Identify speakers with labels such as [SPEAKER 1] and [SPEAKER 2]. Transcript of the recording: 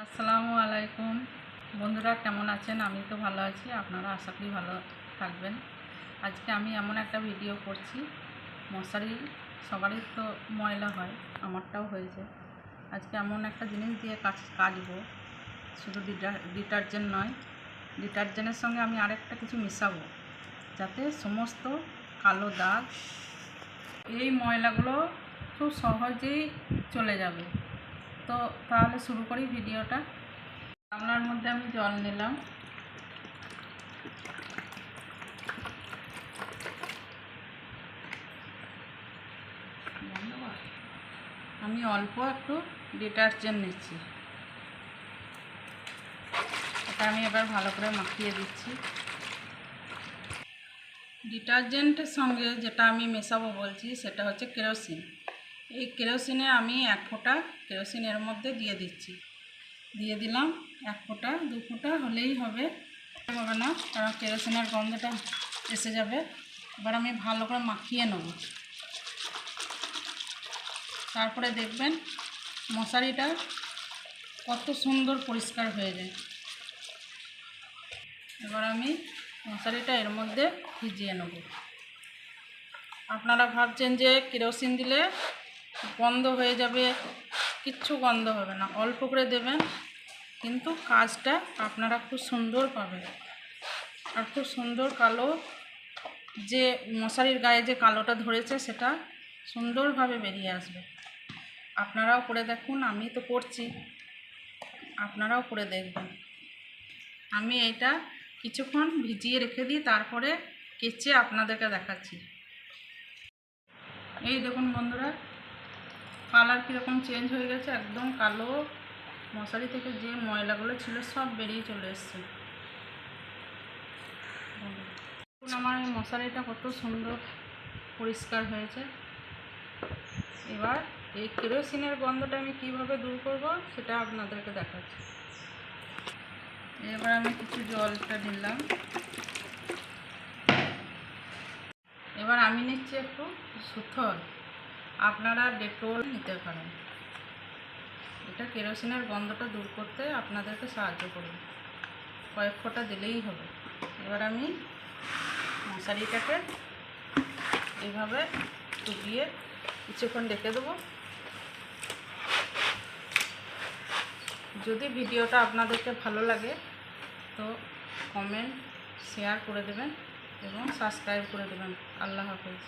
[SPEAKER 1] আসসালামু আলাইকুম বন্ধুরা, কেমন আছেন? আমি তো ভালো আছি, আপনারা আশা করি ভালো থাকবেন। আজকে আমি এমন একটা ভিডিও করছি, মশারি সবারই তো ময়লা হয়, আমারটাও হয়েছে। আজকে এমন একটা জিনিস দিয়ে কাচবো, শুধু ডিটারজেন্ট নয়, ডিটারজেন্টের সঙ্গে আমি আরেকটা কিছু মেশাবো, যাতে সমস্ত কালো দাগ, এই ময়লাগুলো খুব সহজেই চলে যাবে। তো তাহলে শুরু করি ভিডিওটা। গামলার মধ্যে আমি জল নিলাম, আমি অল্প একটু ডিটারজেন্ট নিচ্ছি, এটা আমি এবার ভালো করে মাখিয়ে দিচ্ছি। ডিটারজেন্টের সঙ্গে যেটা আমি মেশাবো বলছি সেটা হচ্ছে কেরোসিন। এই কেরোসিনে আমি 1 ফোঁটা কেরোসিন এর মধ্যে দিয়ে দিচ্ছি, দিয়ে দিলাম 1 ফোঁটা 2 ফোঁটা হলেই হবে না, কারণ কেরোসিনের গন্ধটা এসে যাবে। এবার আমি ভালো করে মাখিয়ে নেব, তারপরে দেখবেন মশারিটা কত সুন্দর পরিষ্কার হয়ে যায়। এবার আমি মশারিটা এর মধ্যে ভিজিয়ে নেব। আপনারা ভাবছেন যে কেরোসিন দিলে গন্ধ হয়ে যাবে, কিচ্ছু গন্ধ হবে না, অল্প করে দেবেন, কিন্তু কাজটা আপনারা খুব সুন্দর পাবেন। আর খুব সুন্দর কালো, যে মশারির গায়ে যে কালোটা ধরেছে সেটা সুন্দরভাবে বেরিয়ে আসবে। আপনারাও করে দেখুন, আমি তো করছি, আপনারাও করে দেখবেন। আমি এটা কিছুক্ষণ ভিজিয়ে রেখে দিই, তারপরে কেচে আপনাদেরকে দেখাচ্ছি। এই দেখুন বন্ধুরা, কালার কীরকম চেঞ্জ হয়ে গেছে, একদম কালো। মশারি থেকে যে ময়লাগুলো ছিল সব বেরিয়ে চলে এসছে। আমার এই মশারিটা কত সুন্দর পরিষ্কার হয়েছে। এবার এই কেরোসিনের গন্ধটা আমি কিভাবে দূর করব সেটা আপনাদেরকে দেখাচ্ছি। এবার আমি কিছু জলটা দিলাম, এবার আমি নিচ্ছি একটু সুথল, আপনারা ডেটল নিতে পারেন, এটা কেরোসিনের গন্ধটা দূর করতে আপনাদেরকে সাহায্য করবে। কয়েক ফোঁটা দিলেই হবে। এবার আমি মশারিটাকে এইভাবে ডুবিয়ে কিছুক্ষণ রেখে দেবো। যদি ভিডিওটা আপনাদেরকে ভালো লাগে তো কমেন্ট শেয়ার করে দেবেন এবং সাবস্ক্রাইব করে দেবেন। আল্লাহ হাফেজ।